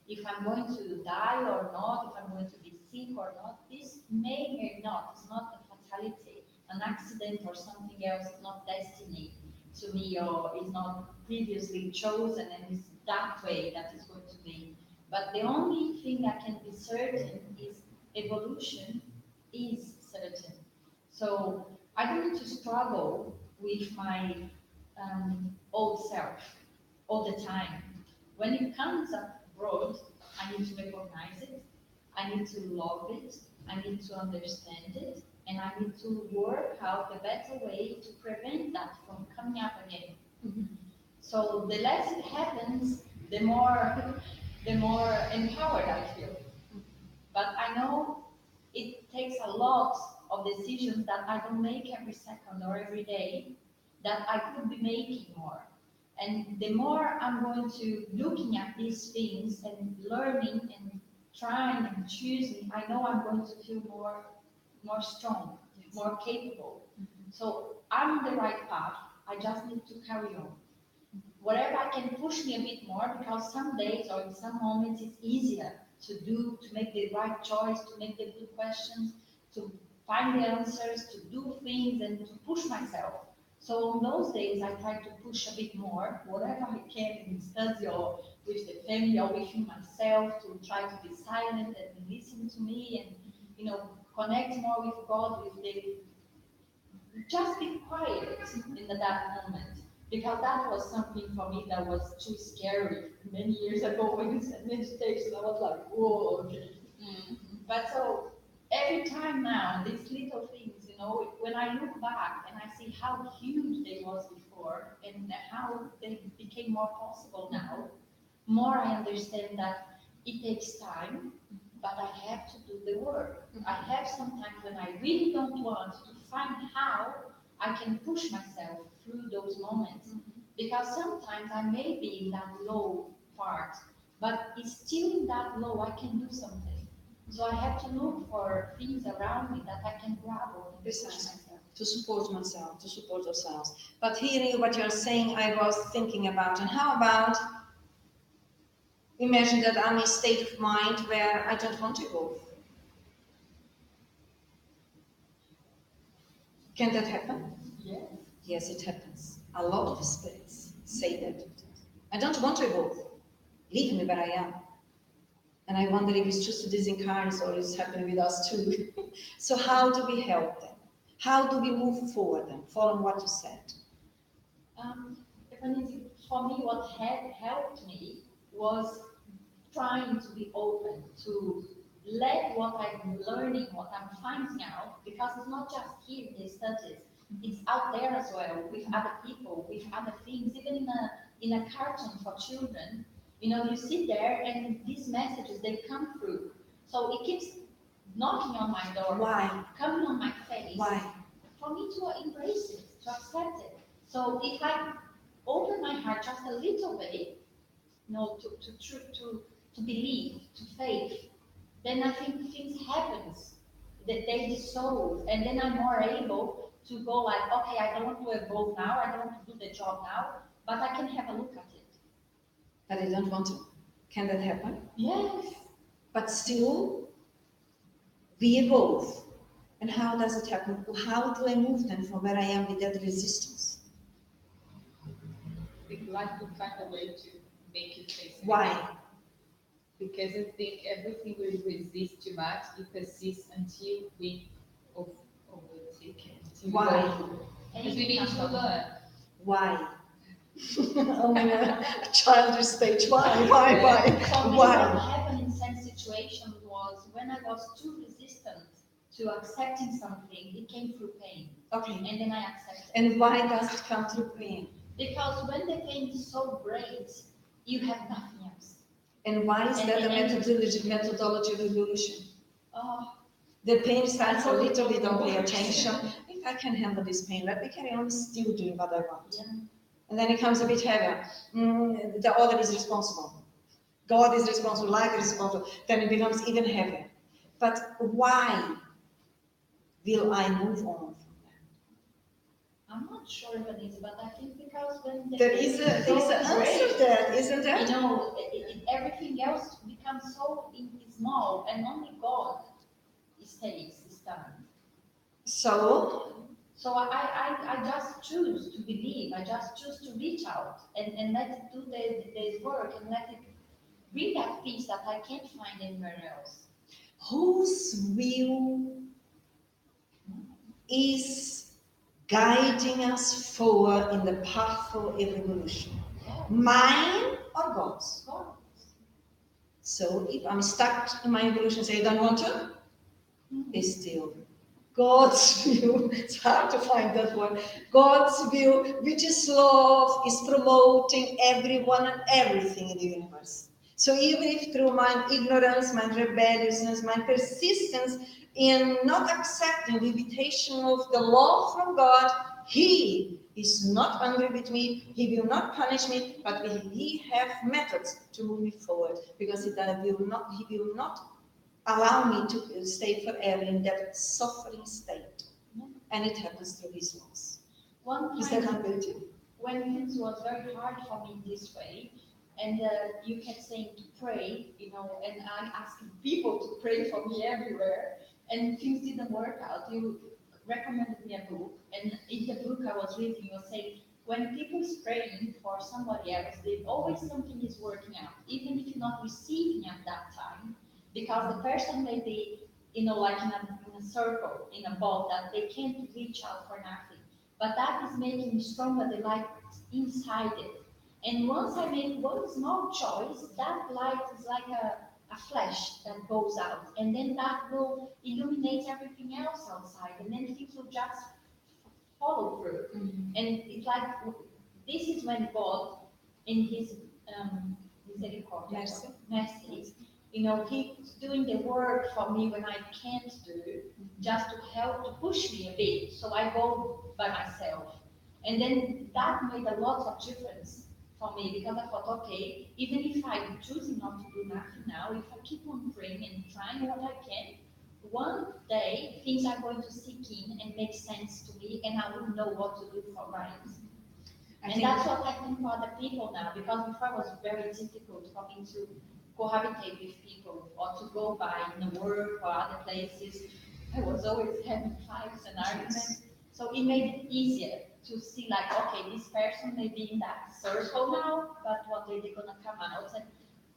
If I'm going to die or not, if I'm going to be sick or not, this may not. It's not a fatality, an accident or something else. It's not destiny to me, or is not previously chosen, and it's that way that is going to be. But the only thing I can be certain is evolution is certain. So I don't need to struggle with my old self all the time. When it comes abroad, I need to recognize it, I need to love it, I need to understand it, and I need to work out a better way to prevent that from coming up again. So the less it happens, the more empowered I feel. But I know it takes a lot of decisions that I don't make every second or every day, that I could be making more. And the more I'm going to looking at these things and learning and trying and choosing, I know I'm going to feel more strong, more capable. So I'm on the right path. I just need to carry on. Whatever I can push me a bit more, because some days or in some moments it's easier to make the right choice, to make the good questions, to find the answers, to do things and to push myself. So on those days, I try to push a bit more, whatever I can in study or with the family or within myself, to try to be silent and listen to me and, connect more with God, just be quiet in that moment. Because that was something for me that was too scary many years ago when you said meditation. I was like, whoa, okay. But so every time now, these little things, when I look back and I see how huge they was before and how they became more possible now, more I understand that it takes time, but I have to do the work. I have sometimes when I really don't want to find how I can push myself through those moments. Because sometimes I may be in that low part, but it's still in that low, I can do something. So I have to look for things around me that I can grab on and push myself. To support myself, to support ourselves. But hearing what you're saying, I was thinking about, and how about imagine that I'm in a state of mind where I don't want to go. Can that happen? Yes. Yes, it happens. A lot of spirits say that. I don't want to go. Leave me where I am. And I wonder if it's just to these incarnates or it's happening with us too. So how do we help them? How do we move forward then, following what you said? For me, what had helped me was trying to be open to let what I'm learning, what I'm finding out, because it's not just here in the studies, it's out there as well, with other people, with other things, even in a cartoon for children. You sit there and these messages, they come through. So it keeps knocking on my door. Why? Coming on my face. Why? For me to embrace it, to accept it. So if I open my heart just a little bit, to believe, to faith, then I think things happens, that they dissolve, and then I'm more able to go like, okay, I don't want to evolve now, I don't want to do the job now, but I can have a look at it. But I don't want to. Can that happen? Yes. But still, we evolve. And how does it happen? How do I move then from where I am with that resistance? I think life will find a way to make you face it. Why? Because I think everything we resist too much, it persists until we overtake it. Why? Because we need to learn. Why? I'm in a childish stage. Why? For me, what Why? happened in some situations was when I was too resistant to accepting something, it came through pain. Okay. And then I accepted. And why does it come through pain? Because when the pain is so great, you have nothing else. And why is that a methodology of evolution? Oh, The pain starts a little bit, don't pay attention. If I can handle this pain, let me carry on still doing what I want. yeah. And then it comes a bit heavier. The other is responsible. God is responsible, life is responsible. Then it becomes even heavier. But why will I move on from that? I'm not sure if it is, but I think because when There is an answer there, isn't there? you know, everything else becomes so small, and only God stays stunned. So So I just choose to believe. I just choose to reach out and let it do the work and let it bring that peace that I can't find anywhere else. whose will is guiding us forward in the path of evolution? Mine or God's? God. So if I'm stuck in my evolution, say I don't want to, it's still God's view. It's hard to find that one. God's view, which is love, is promoting everyone and everything in the universe. So even if through my ignorance, my rebelliousness, my persistence in not accepting the invitation of the law from God, He is not angry with me. He will not punish me, but He have methods to move me forward, because He will not allow me to stay forever in that suffering state. And it happens through His laws. One Is that time completely? when things was very hard for me this way, and you kept saying to pray, you know, and I asked people to pray for me everywhere, and things didn't work out. You recommended me a book, and in the book I was reading, you saying when people is praying for somebody else, they always something is working out, even if you're not receiving at that time, because the person may be, you know, like in a circle, in a ball that they can't reach out for nothing. But that is making me stronger, the light inside it. And once I make one small choice, that light is like a flash that goes out. And then that will illuminate everything else outside. And then things will just follow through. Mm-hmm. And it's like, this is when God, in His mercy, you know, He's doing the work for me when I can't do, just to help to push me a bit, so I go by myself. And then that made a lot of difference for me, because I thought, okay, even if I'm choosing not to do nothing now, if I keep on praying and trying what I can, one day things are going to sink in and make sense to me, and I will know what to do for right. And that's what I think for other people now, because before it was very difficult for me to cohabitate with people or to go by in the work or other places. I was always having fights and arguments. So it made it easier to see like, okay, this person may be in that circle now, but one day they're gonna come out, and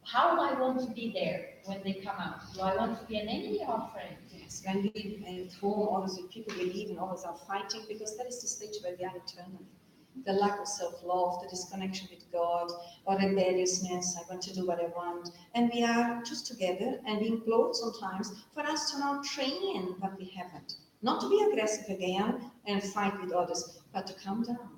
how do I want to be there when they come out? Do I want to be an enemy or a friend? Yes, when we at home, always people believe and always are fighting, because that is the stage where we are eternally. The lack of self-love, the disconnection with God, or rebelliousness, I want to do what I want. And we are just together, and we implode sometimes for us to now train what we haven't. Not to be aggressive again and fight with others, but to calm down,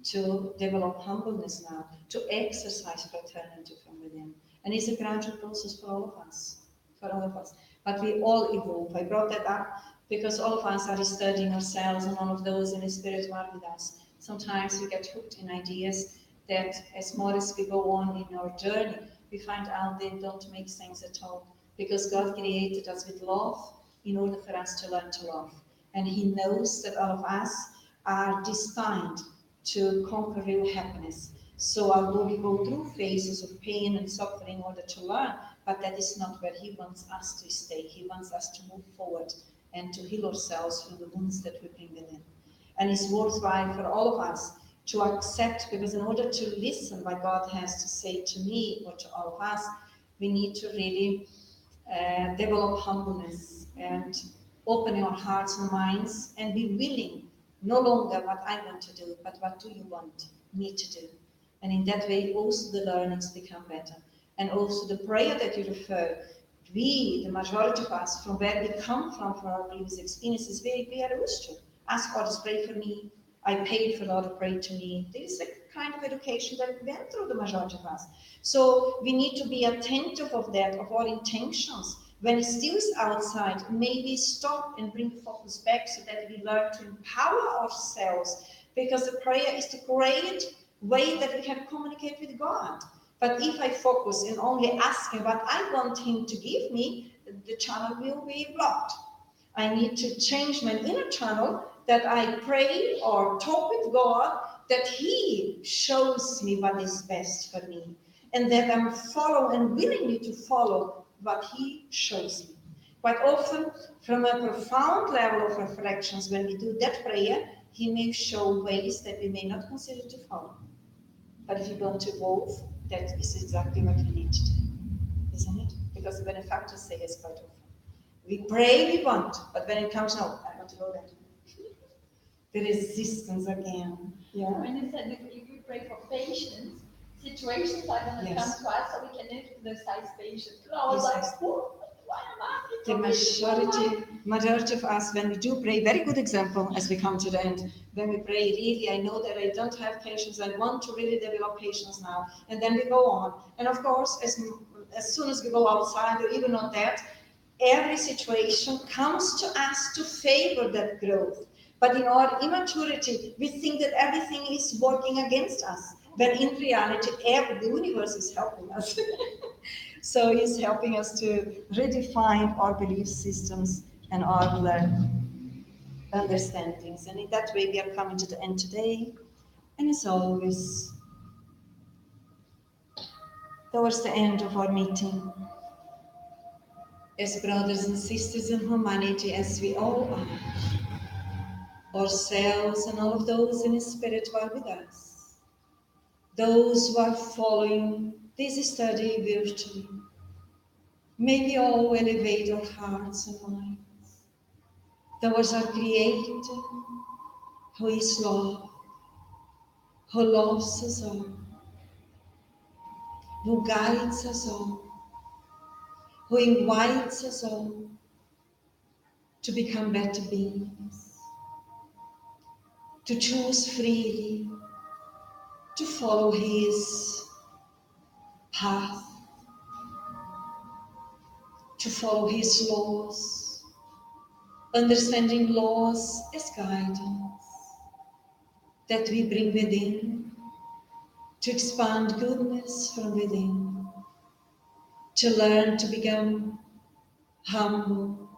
to develop humbleness now, to exercise fraternity from within. And it's a gradual process for all of us, But we all evolve. I brought that up because all of us are studying ourselves, and all of those in the Spirit are with us. Sometimes we get hooked in ideas that as more as we go on in our journey, we find out they don't make sense at all. Because God created us with love in order for us to learn to love. And He knows that all of us are destined to conquer real happiness. So although we go through phases of pain and suffering in order to learn, but that is not where He wants us to stay. He wants us to move forward and to heal ourselves from the wounds that we bring within. And it's worthwhile for all of us to accept, because in order to listen what God has to say to me or to all of us, we need to really develop humbleness and open our hearts and minds and be willing, no longer what I want to do, but what do you want me to do? And in that way, also the learnings become better. And also the prayer that you refer, we, the majority of us, from where we come from our previous experiences, we are used to. Ask others, pray for me. I paid for others, pray to me. There is a kind of education that went through the majority of us. So we need to be attentive of that, of our intentions. When it still is outside, maybe stop and bring the focus back so that we learn to empower ourselves. Because the prayer is the great way that we can communicate with God. But if I focus in only asking what I want Him to give me, the channel will be blocked. I need to change my inner channel that I pray or talk with God, that He shows me what is best for me, and that I'm willingly to follow what He shows me. Quite often, from a profound level of reflections, when we do that prayer, He may show ways that we may not consider to follow. But if you want to evolve, that is exactly what we need to do, isn't it? Because the benefactors say this quite often. We pray, we want, but when it comes, no, I want to go that. The resistance again. Yeah. When you said if we pray for patience, situations are going to come to us so we can exercise patience. So I was like, why am I? The majority of us, when we do pray, very good example as we come to the end, when we pray, really, I know that I don't have patience, I want to really develop patience now, and then we go on. And of course, as soon as we go outside, or even on that, every situation comes to us to favor that growth. But in our immaturity, we think that everything is working against us, when in reality, the universe is helping us. So He's helping us to redefine our belief systems and our understandings. And in that way, we are coming to the end today. And as always, towards the end of our meeting, as brothers and sisters in humanity, as we all are, ourselves and all of those in spirit who are with us, those who are following this study virtually, may we all elevate our hearts and minds towards our Creator, who is love, who loves us all, who guides us all, who invites us all to become better beings, to choose freely, to follow His path, to follow His laws, understanding laws as guidance that we bring within, to expand goodness from within, to learn to become humble,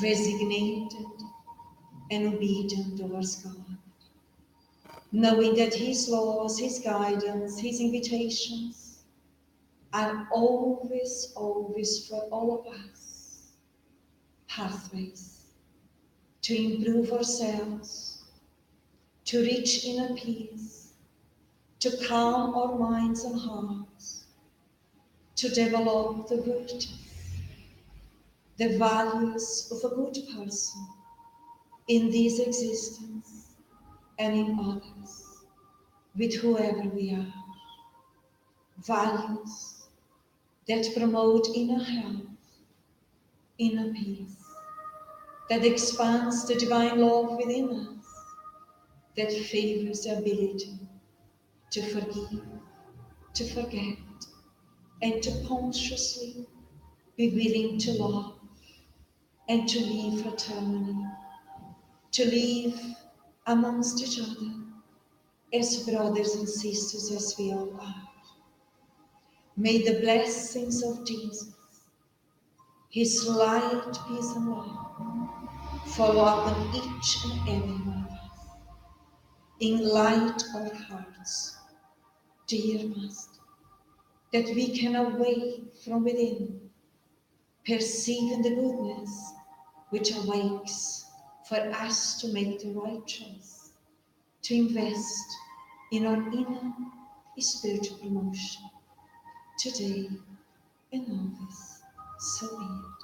resignated, and obedient towards God, knowing that His laws, His guidance, His invitations are always, always for all of us pathways to improve ourselves, to reach inner peace, to calm our minds and hearts, to develop the virtues, the values of a good person in this existence and in others, with whoever we are. Values that promote inner health, inner peace, that expands the divine love within us, that favors the ability to forgive, to forget, and to consciously be willing to love and to live fraternally, to live amongst each other as brothers and sisters as we all are. May the blessings of Jesus, His light, peace, and love follow upon each and every one of us. Enlighten our hearts, dear Master, that we can awake from within, perceiving the goodness which awakes for us to make the right choice, to invest in our inner spiritual promotion, today and always. So be it.